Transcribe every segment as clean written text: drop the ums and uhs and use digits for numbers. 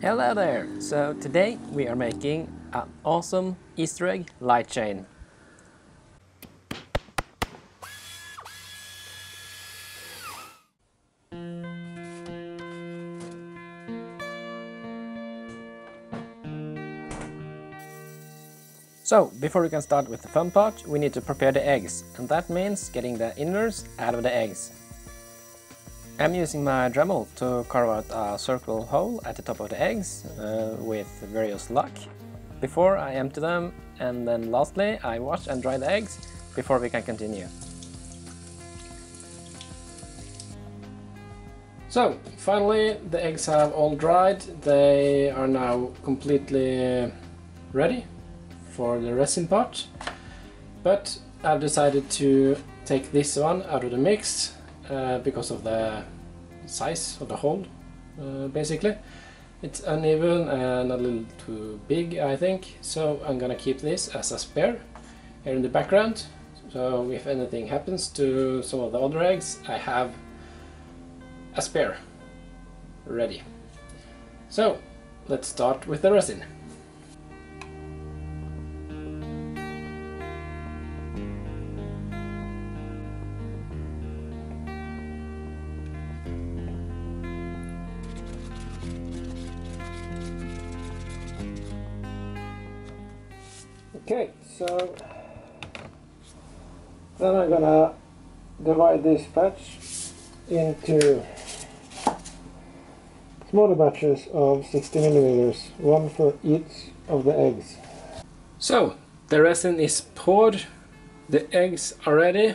Hello there! So today we are making an awesome Easter egg light chain. So before we can start with the fun part, we need to prepare the eggs, and that means getting the innards out of the eggs. I'm using my Dremel to carve out a circle hole at the top of the eggs with various luck before I empty them, and then lastly I wash and dry the eggs before we can continue. So finally the eggs have all dried. They are now completely ready for the resin part, but I've decided to take this one out of the mix because of the size of the hole, basically. It's uneven and a little too big, I think, so I'm gonna keep this as a spare here in the background, so if anything happens to some of the other eggs, I have a spare ready. So let's start with the resin. Okay, so then I'm gonna divide this batch into smaller batches of 60 milliliters, one for each of the eggs. So the resin is poured, the eggs are ready.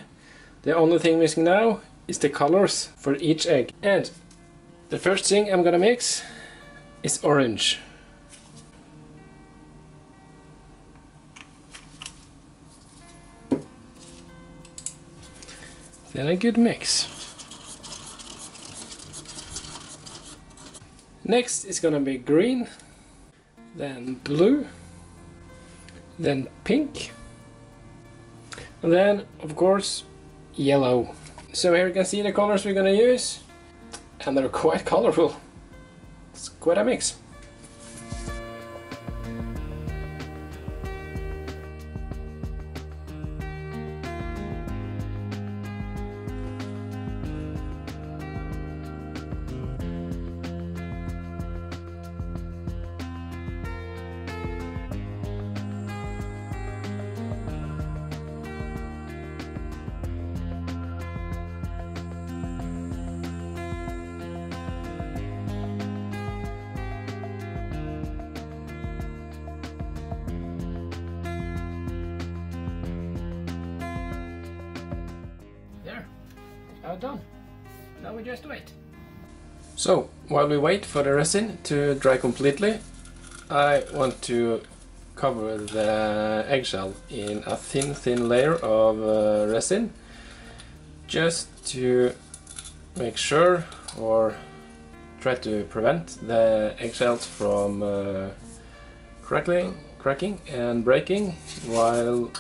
The only thing missing now is the colors for each egg. And the first thing I'm gonna mix is orange. Then a good mix. Next is gonna be green, then blue, then pink, and then of course yellow. So here you can see the colors we're gonna use, and they're quite colorful. It's quite a mix. Done. Now we just wait. So while we wait for the resin to dry completely, I want to cover the eggshell in a thin layer of resin, just to make sure, or try to prevent the eggshells from cracking and breaking while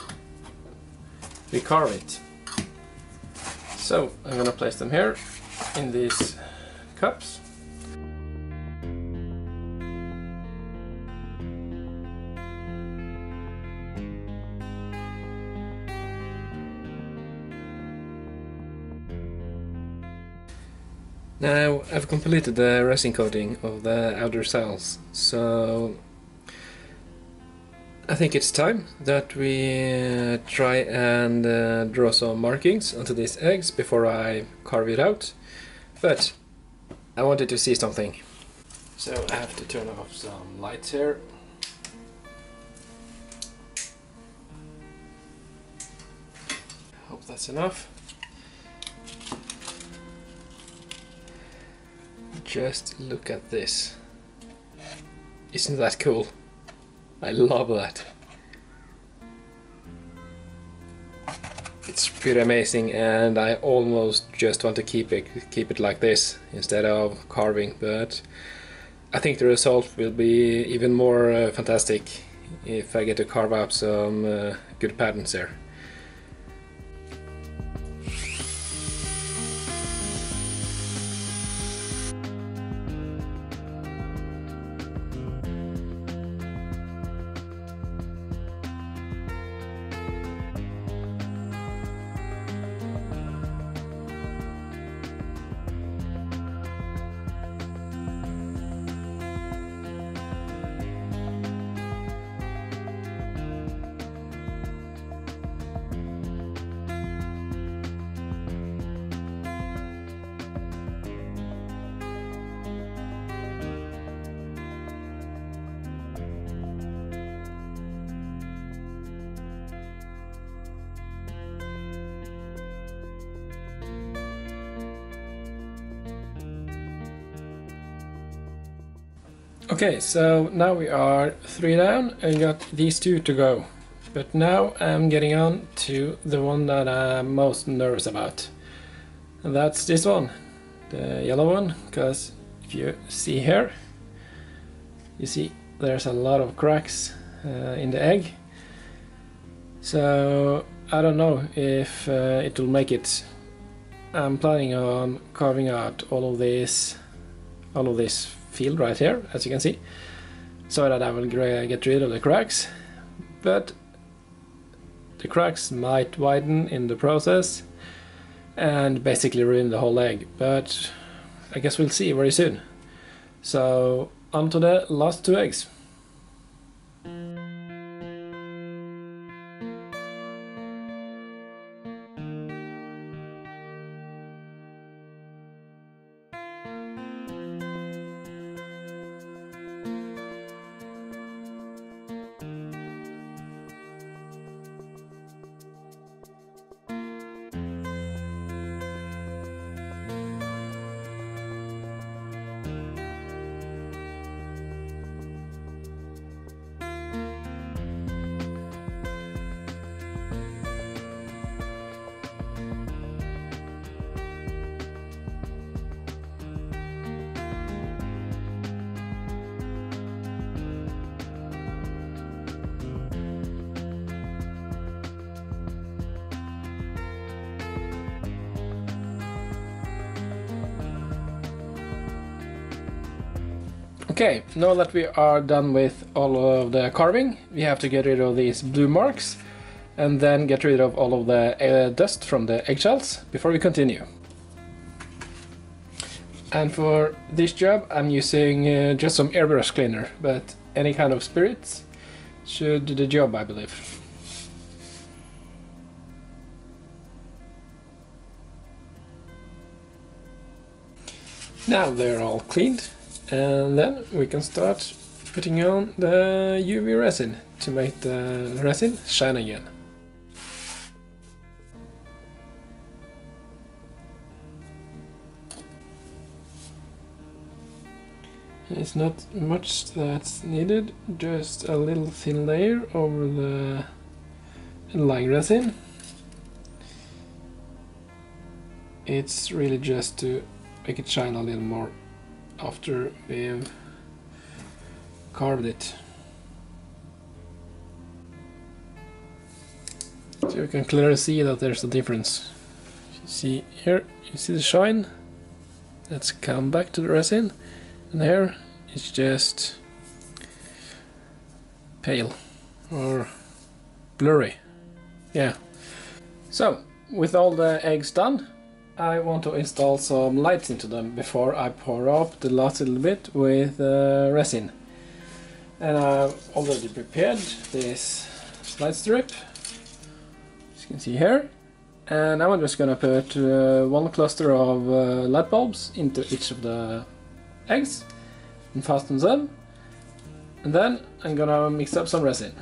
we carve it. So I'm gonna place them here in these cups. Now I've completed the resin coating of the outer cells, so I think it's time that we try and draw some markings onto these eggs before I carve it out. But I wanted to see something. So I have to turn off some lights here. Hope that's enough. Just look at this. Isn't that cool? I love that. It's pretty amazing, and I almost just want to keep it like this instead of carving, but I think the result will be even more fantastic if I get to carve out some good patterns there. Okay, so now we are 3 down and got these 2 to go. But now I'm getting on to the one that I'm most nervous about. And that's this one, the yellow one, because if you see here, you see there's a lot of cracks in the egg. So I don't know if it will make it. I'm planning on carving out all of this field right here, as you can see, so that I will get rid of the cracks. But the cracks might widen in the process and basically ruin the whole egg, but I guess we'll see very soon. So on to the last 2 eggs. Okay, now that we are done with all of the carving, we have to get rid of these blue marks and then get rid of all of the dust from the eggshells before we continue. And for this job I'm using just some airbrush cleaner, but any kind of spirits should do the job, I believe. Now they're all cleaned. And then we can start putting on the UV resin to make the resin shine again. It's not much that's needed, just a little thin layer over the underlying resin. It's really just to make it shine a little more after we've carved it. So you can clearly see that there's a difference. You see here, you see the shine? Let's come back to the resin, and here it's just pale or blurry. Yeah. So with all the eggs done, I want to install some lights into them before I pour up the last little bit with resin. And I've already prepared this light strip, as you can see here. And I'm just gonna put one cluster of light bulbs into each of the eggs and fasten them. And then I'm gonna mix up some resin.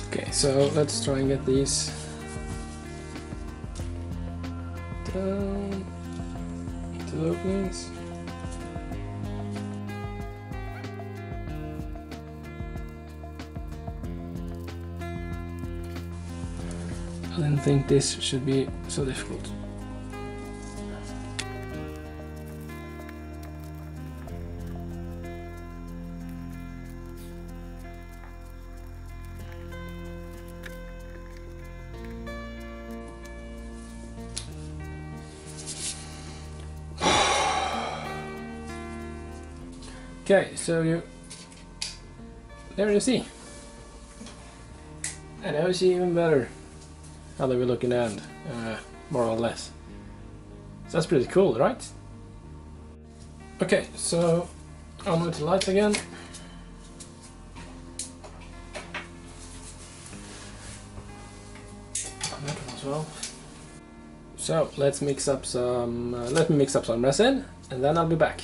Okay, so let's try and get these down into the openings. I didn't think this should be so difficult. Okay, so there you see. And now you see even better how they will look in the end, more or less. So that's pretty cool, right? Okay, so on with the lights again. that one as well. So let's mix up some. Let me mix up some resin, and then I'll be back.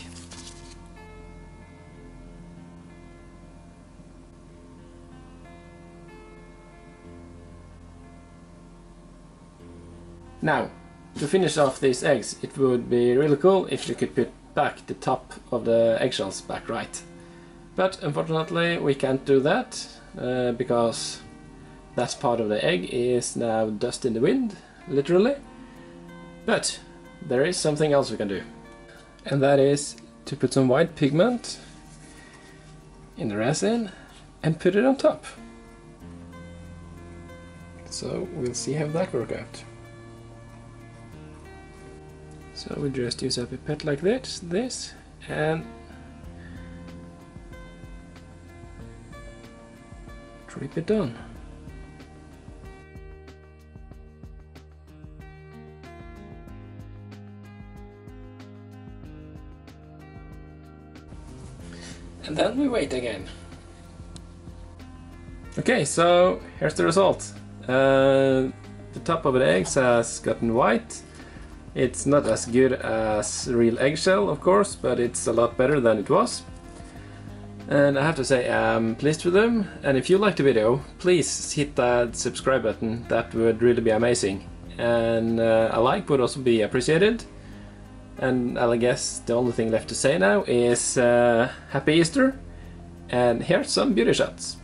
Now, to finish off these eggs, it would be really cool if you could put back the top of the eggshells back right. But unfortunately we can't do that because that part of the egg is now dust in the wind, literally. But there is something else we can do, and that is to put some white pigment in the resin and put it on top. So we'll see how that works out. So we just use a pipette like this, and drip it on. And then we wait again. Okay, so here's the result. The top of the eggs has gotten white. It's not as good as real eggshell, of course, but it's a lot better than it was. And I have to say I'm pleased with them. And if you liked the video, please hit that subscribe button. That would really be amazing. And a like would also be appreciated. And I guess the only thing left to say now is Happy Easter. And here's some beauty shots.